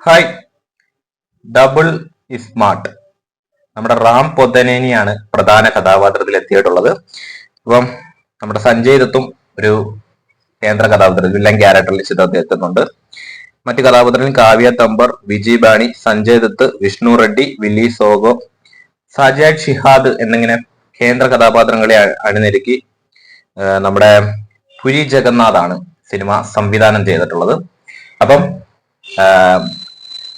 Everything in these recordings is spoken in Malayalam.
ഹായ്. ഡബിൾ സ്മാർട്ട് നമ്മുടെ റാം പൊതനേനിയാണ് പ്രധാന കഥാപാത്രത്തിൽ എത്തിയിട്ടുള്ളത്. അപ്പം നമ്മുടെ സഞ്ജയ് ദത്തും ഒരു കേന്ദ്ര കഥാപാത്രത്തിൽ വില്ലൻ ക്യാരക്ടറിൽ ചിത്രത്തിൽ എത്തുന്നുണ്ട്. മറ്റു കഥാപാത്രങ്ങളിൽ കാവ്യ തമ്പർ, വിജയ് ബാണി, സഞ്ജയ് ദത്ത്, വിഷ്ണു റെഡ്ഡി, വില്ലി സോഗോ, സാജാദ് ഷിഹാദ് എന്നിങ്ങനെ കേന്ദ്ര കഥാപാത്രങ്ങളെ അണിനിരക്കി നമ്മുടെ പുരി ജഗന്നാഥാണ് സിനിമ സംവിധാനം ചെയ്തിട്ടുള്ളത്. അപ്പം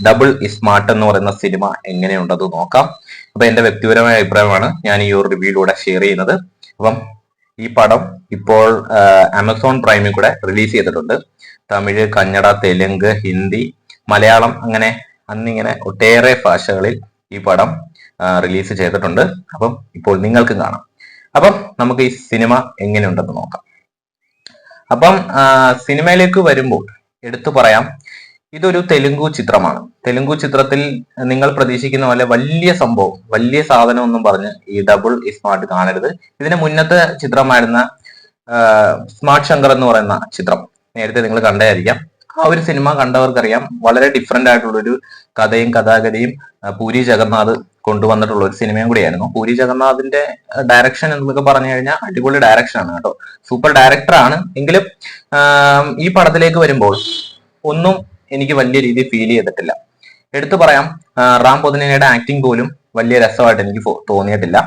ഡബിൾ സ്മാർട്ട് എന്ന് പറയുന്ന സിനിമ എങ്ങനെയുണ്ടെന്ന് നോക്കാം. അപ്പൊ എന്റെ വ്യക്തിപരമായ അഭിപ്രായമാണ് ഞാൻ ഈ ഒരു റിവ്യൂയിലൂടെ ഷെയർ ചെയ്യുന്നത്. അപ്പം ഈ പടം ഇപ്പോൾ ആമസോൺ പ്രൈമിൽ കൂടെ റിലീസ് ചെയ്തിട്ടുണ്ട്. തമിഴ്, കന്നഡ, തെലുങ്ക്, ഹിന്ദി, മലയാളം അങ്ങനെ അന്നിങ്ങനെ ഒട്ടേറെ ഭാഷകളിൽ ഈ പടം റിലീസ് ചെയ്തിട്ടുണ്ട്. അപ്പം ഇപ്പോൾ നിങ്ങൾക്കും കാണാം. അപ്പം നമുക്ക് ഈ സിനിമ എങ്ങനെയുണ്ടെന്ന് നോക്കാം. അപ്പം സിനിമയിലേക്ക് വരുമ്പോൾ എടുത്തു പറയാം, ഇതൊരു തെലുങ്കു ചിത്രമാണ്. തെലുങ്കു ചിത്രത്തിൽ നിങ്ങൾ പ്രതീക്ഷിക്കുന്ന പോലെ വലിയ സംഭവം, വലിയ സാധനം ഒന്നും പറഞ്ഞ് ഈ ഡബിൾ സ്മാർട്ട് കാണരുത്. ഇതിന് മുന്നത്തെ ചിത്രമായിരുന്ന സ്മാർട്ട് ശങ്കർ എന്ന് പറയുന്ന ചിത്രം നേരത്തെ നിങ്ങൾ കണ്ടായിരിക്കാം. ആ ഒരു സിനിമ കണ്ടവർക്കറിയാം, വളരെ ഡിഫറെന്റ് ആയിട്ടുള്ള ഒരു കഥയും കഥാഗതിയും പൂരി ജഗന്നാഥ് കൊണ്ടുവന്നിട്ടുള്ള ഒരു സിനിമയും കൂടിയായിരുന്നു. പൂരി ജഗന്നാഥിന്റെ ഡയറക്ഷൻ എന്നൊക്കെ പറഞ്ഞു കഴിഞ്ഞാൽ അടിപൊളി ഡയറക്ഷൻ ആണ് കേട്ടോ, സൂപ്പർ ഡയറക്ടറാണ്. എങ്കിലും ഈ പടത്തിലേക്ക് വരുമ്പോൾ ഒന്നും എനിക്ക് വലിയ രീതിയിൽ ഫീൽ ചെയ്തിട്ടില്ല. എടുത്തു പറയാം, റാം പൊതനേനിയുടെ ആക്ടിങ് പോലും വലിയ രസമായിട്ട് എനിക്ക് തോന്നിയിട്ടില്ല.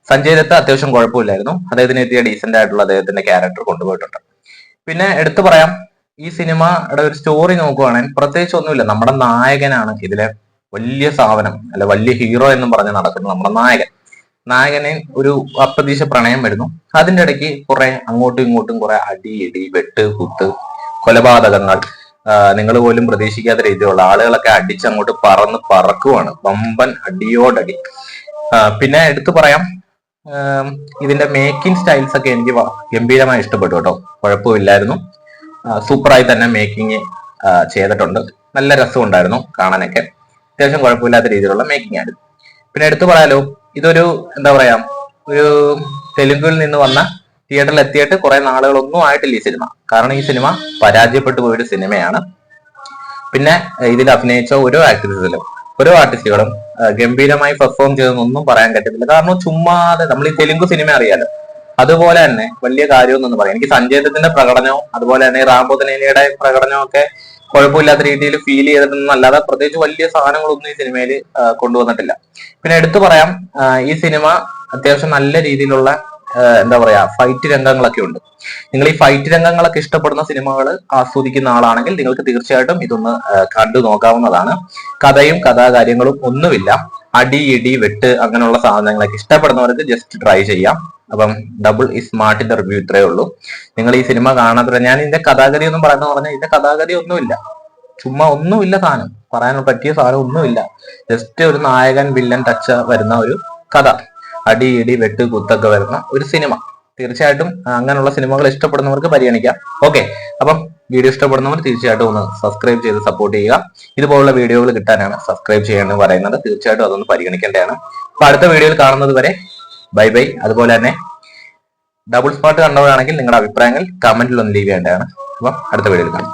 സഞ്ജയ് ദത്ത് അത്യാവശ്യം കുഴപ്പമില്ലായിരുന്നു, അദ്ദേഹത്തിന് എത്തിയ ഡീസന്റ് ആയിട്ടുള്ള അദ്ദേഹത്തിന്റെ ക്യാരക്ടർ കൊണ്ടുപോയിട്ടുണ്ട്. പിന്നെ എടുത്തു പറയാം, ഈ സിനിമയുടെ ഒരു സ്റ്റോറി നോക്കുവാണെങ്കിൽ പ്രത്യേകിച്ച് ഒന്നുമില്ല. നമ്മുടെ നായകനാണ് ഇതിലെ വലിയ സാധനം, അല്ല വലിയ ഹീറോ എന്നും പറഞ്ഞ് നടക്കുന്നത് നമ്മുടെ നായകനെ ഒരു അപ്രതീക്ഷ പ്രണയം വരുന്നു. അതിന്റെ ഇടയ്ക്ക് കുറെ അങ്ങോട്ടും ഇങ്ങോട്ടും കുറെ അടി ഇടി വെട്ട് കുത്ത് കൊലപാതകങ്ങൾ, നിങ്ങൾ പോലും പ്രതീക്ഷിക്കാത്ത രീതിയിലുള്ള ആളുകളൊക്കെ അടിച്ചങ്ങോട്ട് പറക്കുവാണ്, വമ്പൻ അടിയോടടി. പിന്നെ എടുത്തു പറയാം, ഇതിന്റെ മേക്കിംഗ് സ്റ്റൈൽസ് ഒക്കെ എനിക്ക് ഗംഭീരമായി ഇഷ്ടപ്പെട്ടു കേട്ടോ, കുഴപ്പമില്ലായിരുന്നു. സൂപ്പറായി തന്നെ മേക്കിംഗ് ചെയ്തിട്ടുണ്ട്, നല്ല രസമുണ്ടായിരുന്നു കാണാനൊക്കെ. അത്യാവശ്യം കുഴപ്പമില്ലാത്ത രീതിയിലുള്ള മേക്കിംഗ് ആയിരുന്നു. പിന്നെ എടുത്തു പറയാലോ, ഇതൊരു എന്താ പറയാ, ഒരു തെലുങ്കിൽ നിന്ന് വന്ന തിയേറ്ററിൽ എത്തിയിട്ട് കുറെ നാളുകളൊന്നും ആയിട്ടില്ല ഈ സിനിമ. കാരണം ഈ സിനിമ പരാജയപ്പെട്ടു പോയൊരു സിനിമയാണ്. പിന്നെ ഇതിൽ അഭിനയിച്ച ഓരോ ആർട്ടിസ്റ്റുകളും ഗംഭീരമായി പെർഫോം ചെയ്തെന്നൊന്നും പറയാൻ പറ്റത്തില്ല. കാരണം ചുമ്മാതെ നമ്മൾ ഈ തെലുങ്ക് സിനിമ അറിയാലോ, അതുപോലെ തന്നെ വലിയ കാര്യമൊന്നും പറയാം. എനിക്ക് സഞ്ജയ് ദത്തിന്റെ പ്രകടനവും അതുപോലെ തന്നെ റാം പൊതനേനിയുടെ പ്രകടനവും ഒക്കെ കുഴപ്പമില്ലാത്ത രീതിയിൽ ഫീൽ ചെയ്തിട്ടൊന്നല്ലാതെ പ്രത്യേകിച്ച് വലിയ സാധനങ്ങളൊന്നും ഈ സിനിമയിൽ കൊണ്ടുവന്നിട്ടില്ല. പിന്നെ എടുത്തു പറയാം, ഈ സിനിമ അത്യാവശ്യം നല്ല രീതിയിലുള്ള എന്താ പറയാ ഫൈറ്റ് രംഗങ്ങളൊക്കെ ഉണ്ട്. നിങ്ങൾ ഈ ഫൈറ്റ് രംഗങ്ങളൊക്കെ ഇഷ്ടപ്പെടുന്ന സിനിമകൾ ആസ്വദിക്കുന്ന ആളാണെങ്കിൽ നിങ്ങൾക്ക് തീർച്ചയായിട്ടും ഇതൊന്ന് കണ്ടു നോക്കാവുന്നതാണ്. കഥയും കഥാകാര്യങ്ങളും ഒന്നുമില്ല, അടി ഇടി വെട്ട് അങ്ങനെയുള്ള സാധനങ്ങളൊക്കെ ഇഷ്ടപ്പെടുന്നവർക്ക് ജസ്റ്റ് ട്രൈ ചെയ്യാം. അപ്പം ഡബിൾ സ്മാർട്ടിന്റെ റിവ്യൂ ഇത്രയേ ഉള്ളൂ. നിങ്ങൾ ഈ സിനിമ കാണാത്ത, ഞാൻ ഇതിന്റെ കഥാഗതി ഒന്നും പറയുന്ന പറഞ്ഞാൽ ഇതിന്റെ കഥാഗതി ഒന്നുമില്ല, ചുമ്മാ ഒന്നുമില്ല, സാധനം പറയാൻ പറ്റിയ സാധനം ഒന്നുമില്ല. ജസ്റ്റ് ഒരു നായകൻ വില്ലൻ ടച്ച് വരുന്ന ഒരു കഥ, അടി ഇടി വെട്ട് കുത്തൊക്കെ വരുന്ന ഒരു സിനിമ. തീർച്ചയായിട്ടും അങ്ങനെയുള്ള സിനിമകൾ ഇഷ്ടപ്പെടുന്നവർക്ക് പരിഗണിക്കാം. ഓക്കെ, അപ്പം വീഡിയോ ഇഷ്ടപ്പെടുന്നവർ തീർച്ചയായിട്ടും ഒന്ന് സബ്സ്ക്രൈബ് ചെയ്ത് സപ്പോർട്ട് ചെയ്യുക. ഇതുപോലുള്ള വീഡിയോകൾ കിട്ടാനാണ് സബ്സ്ക്രൈബ് ചെയ്യേണ്ടത് പറയുന്നത്. തീർച്ചയായിട്ടും അതൊന്ന് പരിഗണിക്കേണ്ടതാണ്. അപ്പൊ അടുത്ത വീഡിയോയിൽ കാണുന്നത് വരെ ബൈ ബൈ. അതുപോലെ തന്നെ ഡബിൾ സ്മാർട്ട് കണ്ടവരാണെങ്കിൽ നിങ്ങളുടെ അഭിപ്രായങ്ങൾ കമന്റിൽ ഒന്ന് ലീവ് ചെയ്യേണ്ടതാണ്. അപ്പം അടുത്ത വീഡിയോയിൽ കാണാം.